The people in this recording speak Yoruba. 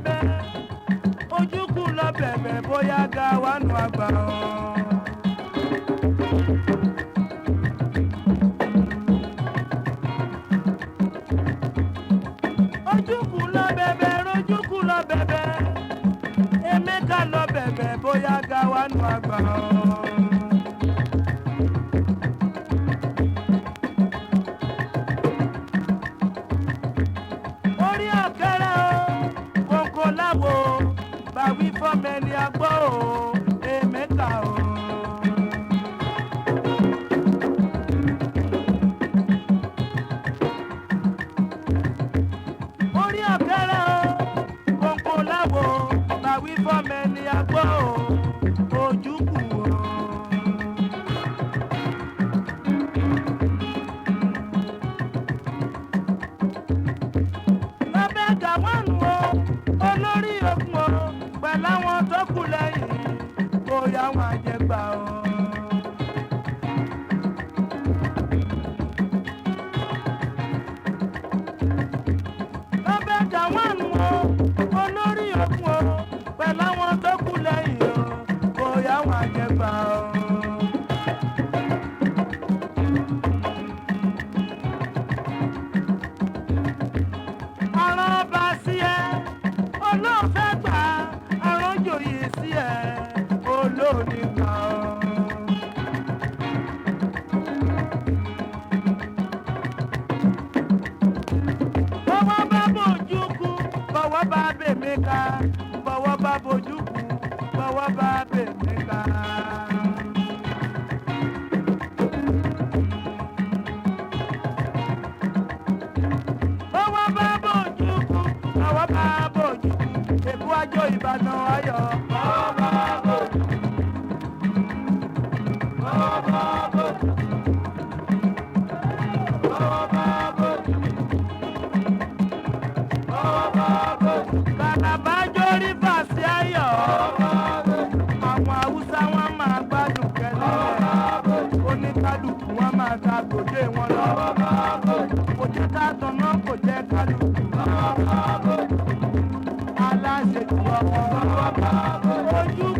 bẹ̀bẹ̀ Ojukwo lọ bẹ̀bẹ̀ bóyá ga wà nù àgbà ọ̀. Ojukwo lọ bẹ̀bẹ̀ Emeka lọ bẹ̀bẹ̀ bóyá ga wà nù àgbà ọ̀. Orí ọ̀kẹ́rẹ́ o kòkó láwo bàwí fọ́mẹ́ni agbọ́ o Emeka o. Orí ọ̀kẹ́rẹ́ o kòkó láwo bàwí fọ́mẹ́ni agbọ́ o Ojukwo o. Lọ́bẹ̀ gàwọ́nù o olórí ogun o pẹ̀lú àwọn tó kù lẹ́yìn bóyá wọn àjẹgbà o. Lọ́bẹ̀ gàwọ́nù o olórí ogun o pẹ̀lú àwọn tó kù lẹ́yìn o bóyá wọn àjẹgbà o. Àrùn ọba sí ẹ olóòfẹ́ gbà àrùn jòyè sí ẹ olóòní gbà ọ́. Bọ́wọ́ bá bójúkú bọ́wọ́ bá bèmíkà bọ́wọ́ bá bójúkú bọ́wọ́ bá bèmíkà. Bọ́wọ́ bá bójúkú bọ́wọ́ bá bójúkú èbú àjò Ìbàdàn ayọ̀. Bọ́wọ́ bá bójúkú bọ́wọ́ bá bójúkú bọ́wọ́ bá bójúkú bọ́wọ́ bá bójúkú. Kàlàbá jórí fàṣẹ ayọ̀. Àwọn Haúsá wọn máa gbádùn kẹ́lẹ́. Oníkálùkù wọn máa ta gòdè wọn lọ. Kò jẹ́ ká tọ̀nà kò jẹ́ kálùkù. Aláṣẹ jù ọkọ̀ Ojukwo.